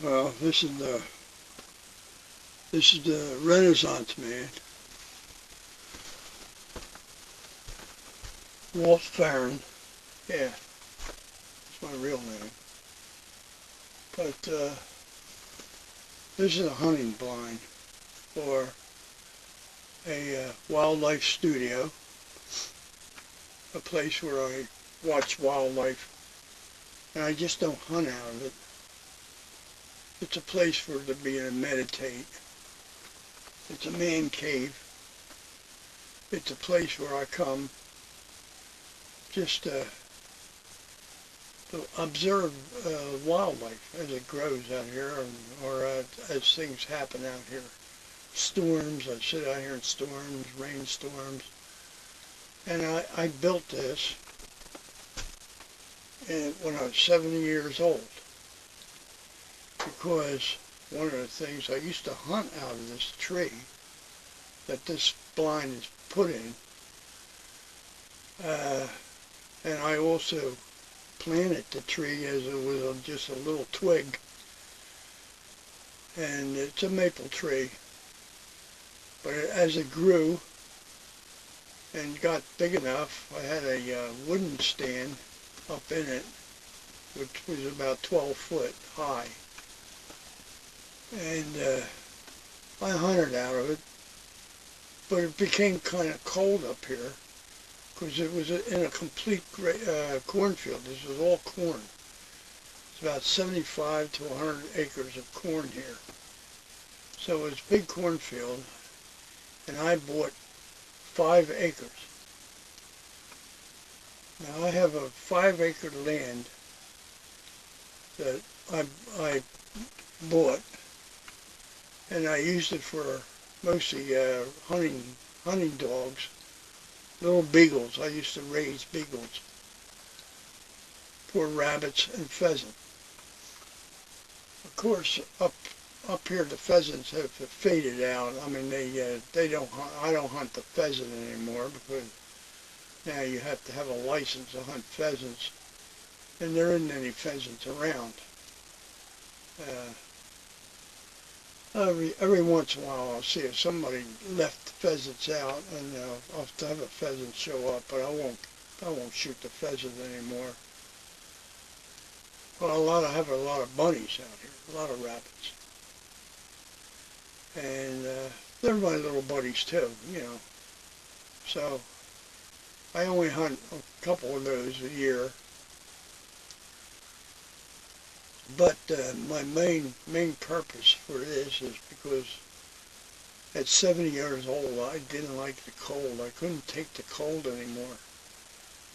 Well, this is the Renaissance man, Walt Farron. Yeah, it's my real name. But this is a hunting blind for a wildlife studio, a place where I watch wildlife, and I just don't hunt out of it. It's a place for to be and meditate. It's a man cave. It's a place where I come just to observe wildlife as it grows out here, or as things happen out here. Storms, I sit out here in storms, rainstorms, and I built this when I was 70 years old, because one of the things I used to hunt out of this tree that this blind is put in, and I also planted the tree as it was just a little twig, and it's a maple tree, but as it grew and got big enough, I had a wooden stand up in it, which was about 12 foot high, and I hunted out of it, but it became kind of cold up here because it was in a complete cornfield. This was all corn. It's about 75 to 100 acres of corn here. So it was a big cornfield, and I bought 5 acres. Now I have a 5-acre land that I bought, and I used it for mostly hunting dogs, little beagles. I used to raise beagles for rabbits and pheasant. Of course, up here the pheasants have faded out. I mean, they don't hunt, I don't hunt the pheasant anymore because now you have to have a license to hunt pheasants, and there isn't any pheasants around. Every once in a while I'll see if somebody left the pheasants out, and I'll have a pheasant show up, but I won't shoot the pheasant anymore. Well, I have a lot of bunnies out here, a lot of rabbits, and they're my little buddies too, you know. So I only hunt a couple of those a year, but my main purpose for this is because at 70 years old I didn't like the cold. I couldn't take the cold anymore,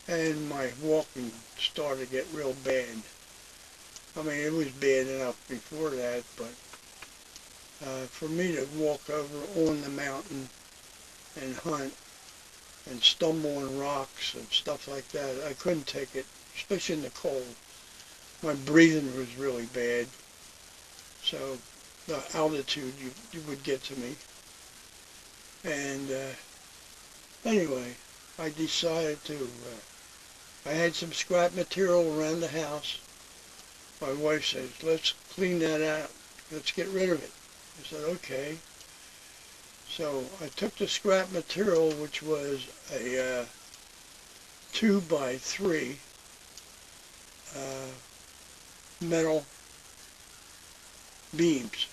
and my walking started to get real bad. I mean, it was bad enough before that, but for me to walk over on the mountain and hunt and stumble on rocks and stuff like that, I couldn't take it, especially in the cold. My breathing was really bad, so the altitude you would get to me. And anyway, I decided to, I had some scrap material around the house. My wife says, let's clean that out, let's get rid of it. I said, okay. So I took the scrap material, which was a 2x3 metal beams.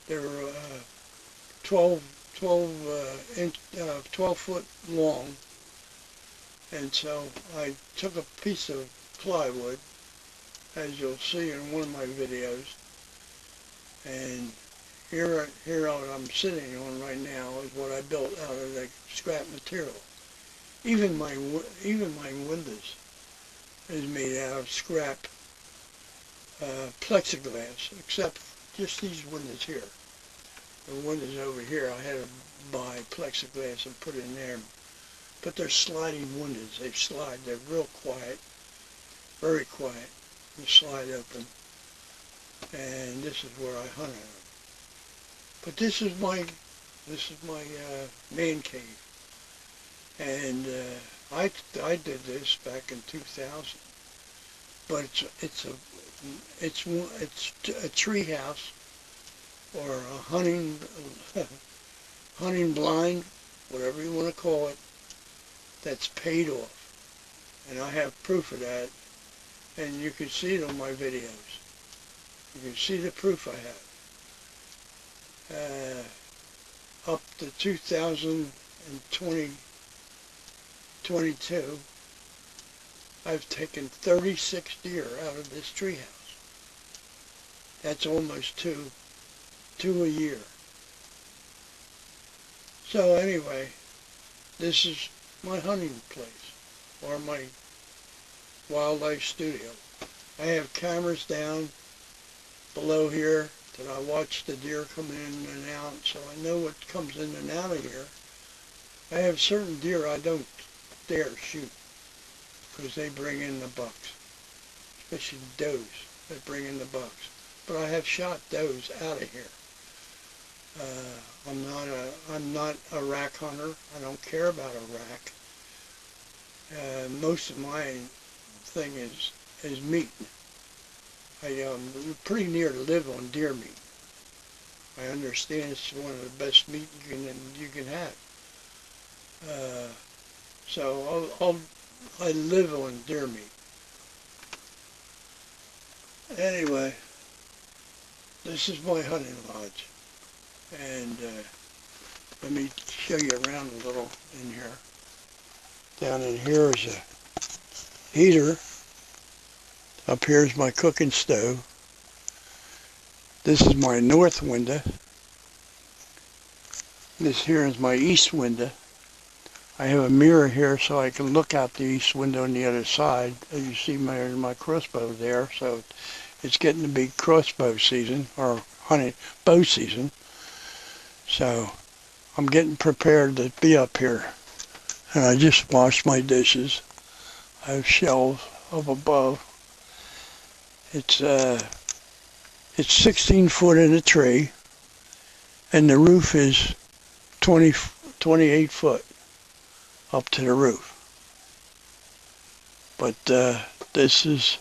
They were 12 foot long, and so I took a piece of plywood, as you'll see in one of my videos, and here I'm sitting on right now is what I built out of the scrap material. Even my windows is made out of scrap plexiglass, except just these windows here. The windows over here I had to buy plexiglass and put in there, but they're sliding windows. They slide. They're real quiet, very quiet. They slide open, and this is where I hunt out. But this is my man cave, and I did this back in 2000. But it's a It's a tree house or a hunting hunting blind, whatever you want to call it, that's paid off. And I have proof of that, and you can see it on my videos. You can see the proof I have. Up to 2022, I've taken 36 deer out of this treehouse. That's almost two a year. So anyway, this is my hunting place, or my wildlife studio. I have cameras down below here that I watch the deer come in and out, so I know what comes in and out of here. I have certain deer I don't dare shoot because they bring in the bucks, especially does that bring in the bucks. But I have shot does out of here. I'm not a rack hunter. I don't care about a rack. Most of my thing is meat. I'm pretty near to live on deer meat. I understand it's one of the best meat you can have. So I live on deer meat. Anyway, this is my hunting lodge, and let me show you around a little in here. Down in here is a heater. Up here is my cooking stove. This is my north window. This here is my east window. I have a mirror here so I can look out the east window on the other side. As you see my crossbow there, so it's getting to be crossbow season, or hunting bow season. So I'm getting prepared to be up here. And I just washed my dishes. I have shelves up above. It's 16 foot in a tree, and the roof is 28 foot up to the roof. But this is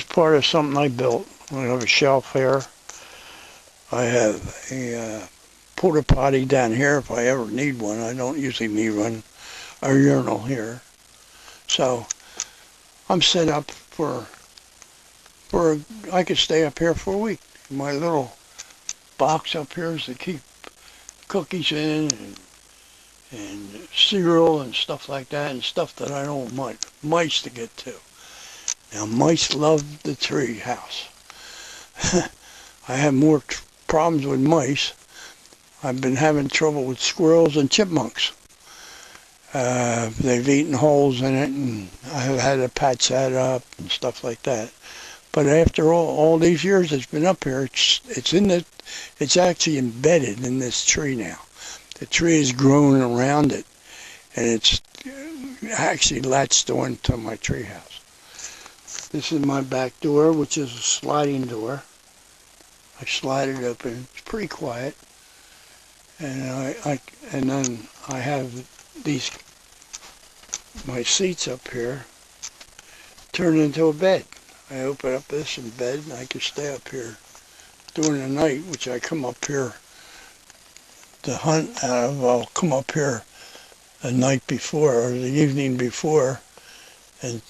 part of something I built. I have a shelf here. I have a porta potty down here if I ever need one. I don't usually need one. A urinal here. So I'm set up for I could stay up here for a week. My little box up here is to keep cookies in and cereal and stuff like that, and stuff that I don't want mice to get to. Now mice love the tree house. I have more problems with mice. I've been having trouble with squirrels and chipmunks. They've eaten holes in it, and I've had to patch that up and stuff like that. But after all these years it's been up here, it's actually embedded in this tree now. The tree is growing around it, and it's actually latched on to my tree house. This is my back door, which is a sliding door. I slide it open. It's pretty quiet, and then I have my seats up here turned into a bed. I open up this in bed, and I can stay up here during the night, which I come up here to hunt out of. I'll come up here the night before or the evening before and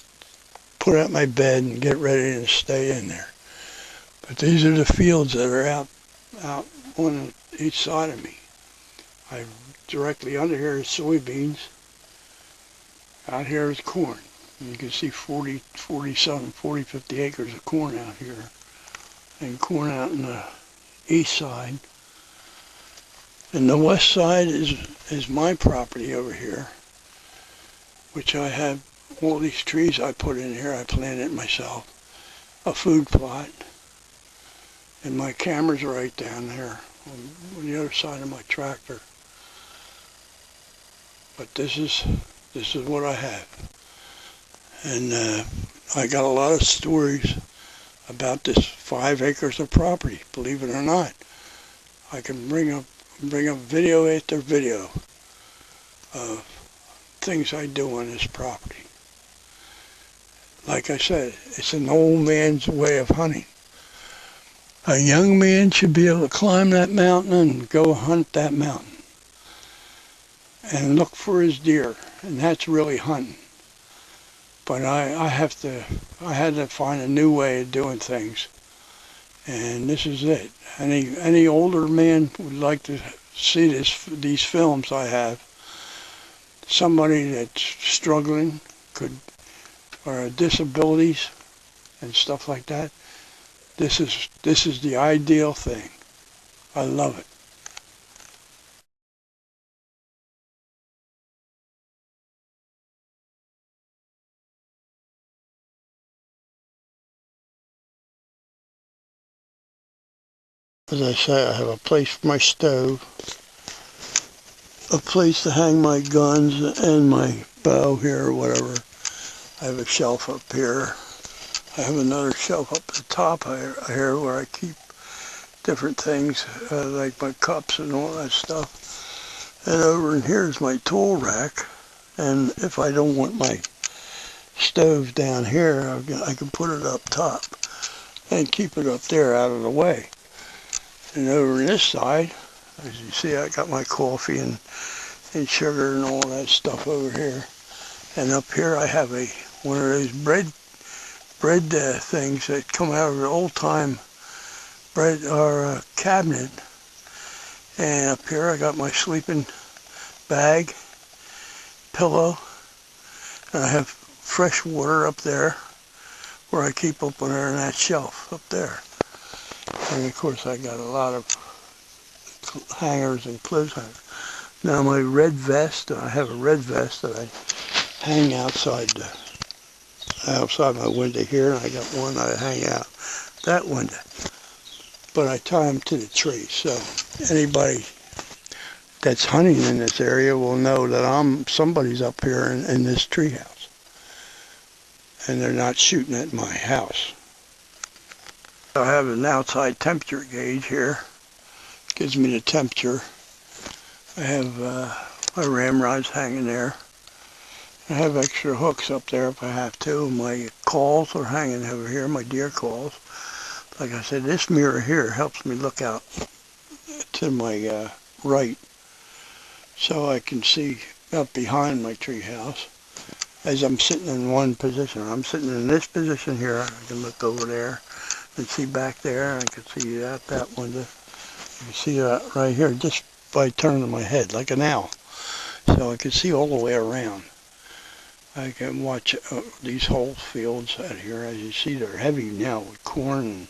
put out my bed and get ready to stay in there. But these are the fields that are out on each side of me. Directly under here is soybeans. Out here is corn. You can see 40, 50 acres of corn out here. And corn out in the east side. And the west side is my property over here, which I have all these trees I put in here. I planted myself. A food plot. And my camera's right down there on the other side of my tractor. But this is what I have. And I got a lot of stories about this 5 acres of property, believe it or not. I can bring up video after video of things I do on this property. Like I said, it's an old man's way of hunting. A young man should be able to climb that mountain and go hunt that mountain and look for his deer, and that's really hunting. But I had to find a new way of doing things, and this is it. Any older man would like to see these films I have. Somebody that's struggling, or disabilities and stuff like that. This is the ideal thing. I love it. As I say, I have a place for my stove, a place to hang my guns and my bow here or whatever. I have a shelf up here. I have another shelf up at the top here where I keep different things, like my cups and all that stuff. And over in here is my tool rack. And if I don't want my stove down here, I can put it up top and keep it up there out of the way. And over on this side, as you see, I got my coffee and sugar and all that stuff over here. And up here I have one of those bread things that come out of an old time bread or cabinet. And up here I got my sleeping bag, pillow, and I have fresh water up there where I keep up under that shelf up there. And of course I got a lot of hangers and clothes hangers. Now my red vest, I have a red vest that I hang outside my window here, and I got one I hang out that window. But I tie them to the tree, so anybody that's hunting in this area will know that somebody's up here in this tree house, and they're not shooting at my house. I have an outside temperature gauge here. It gives me the temperature. I have my ramrods hanging there. I have extra hooks up there if I have to. My calls are hanging over here, my deer calls. Like I said, this mirror here helps me look out to my right, so I can see up behind my tree house as I'm sitting in one position. I'm sitting in this position here. I can look over there and see back there. I can see out that window. You can see that right here just by turning my head like an owl. So I can see all the way around. I can watch these whole fields out here. As you see, they're heavy now with corn and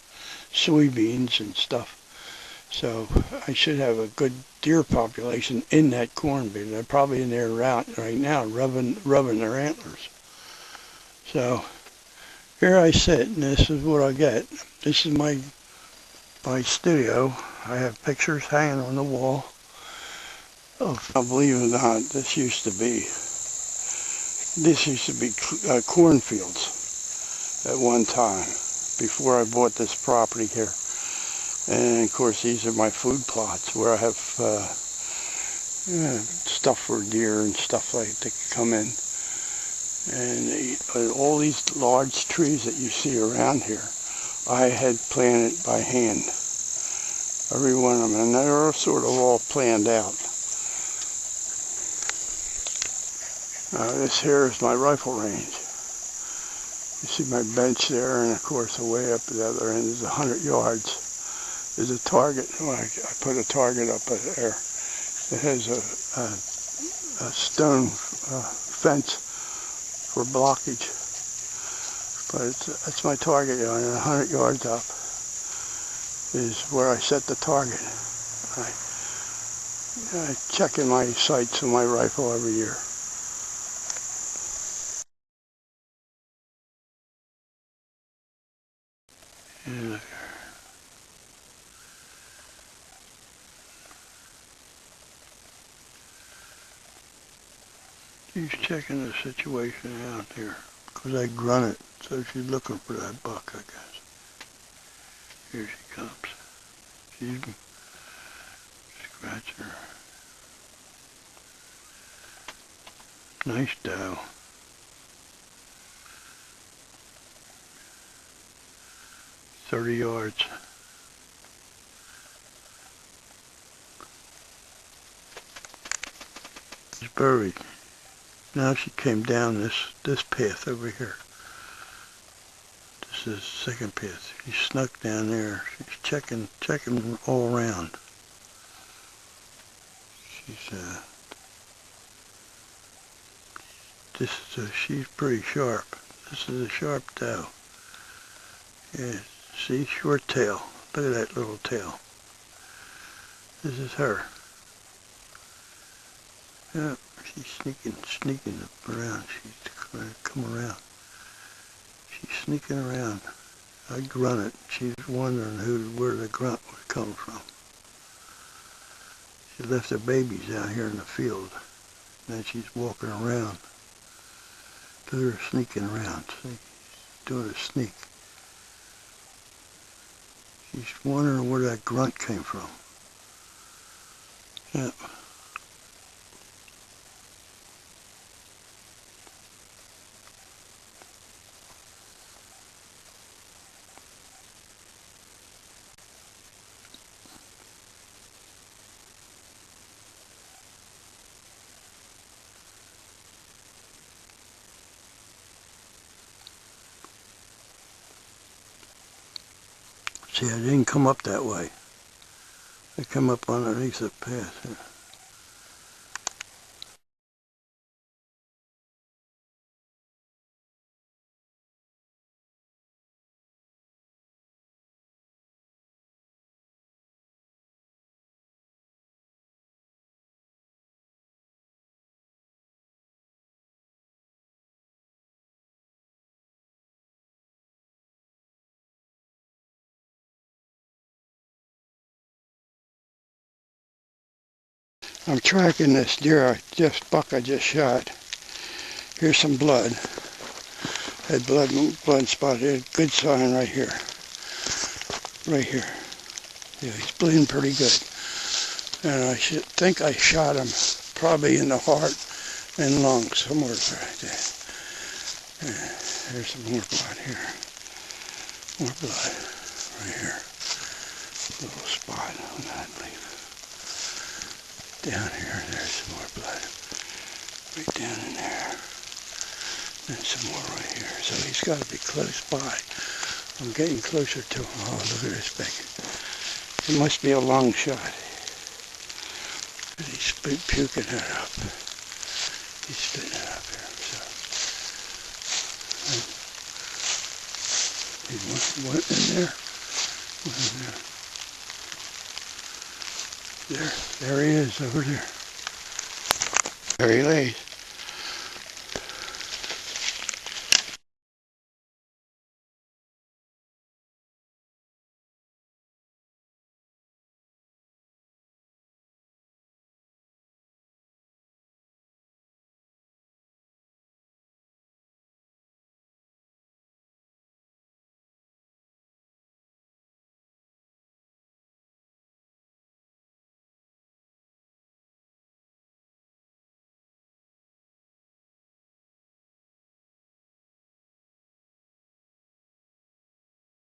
soybeans and stuff. So I should have a good deer population in that corn bin. They're probably in there right now rubbing their antlers. So here I sit, and this is what I get. This is my studio. I have pictures hanging on the wall. Oh, believe it or not, this used to be cornfields at one time before I bought this property here. And of course, these are my food plots where I have stuff for deer and stuff like that can come in. And all these large trees that you see around here, I had planted by hand. Every one of them, and they're sort of all planned out. This here is my rifle range. You see my bench there, and of course, away up at the other end is 100 yards. There's a target. Well, I put a target up there. It has a stone fence for blockage. But that's my target, and 100 yards up is where I set the target. I check in my sights on my rifle every year. Yeah. She's checking the situation out here, because I grunt it, so she's looking for that buck, I guess. Here she comes. She's scratching her. Nice doe. 30 yards. She's buried. Now she came down this path over here. This is the second path. She snuck down there. She's checking all around. She's pretty sharp. This is a sharp doe. Yeah, see, short tail. Look at that little tail. This is her. Yeah, she's sneaking around. She's trying to come around. She's sneaking around. I grunt it. She's wondering where the grunt would come from. She left her babies out here in the field. Now she's walking around. Look at her sneaking around. See? She's doing a sneak. She's wondering where that grunt came from. Yeah. See, I didn't come up that way. I come up underneath the path here. I'm tracking this deer buck I just shot. Here's some blood. Had blood spot here. Good sign right here. Right here. Yeah, he's bleeding pretty good. And I think I shot him probably in the heart and lungs, somewhere right there. Yeah, there's some more blood here. More blood right here. Little spot on that leaf. Down here, there's some more blood. Right down in there. And some more right here. So he's got to be close by. I'm getting closer to him. Oh, look at this thing. It must be a long shot. He's puking it up. He's spitting it up here. So he went in there. Went in there. There he is over there. There he lays.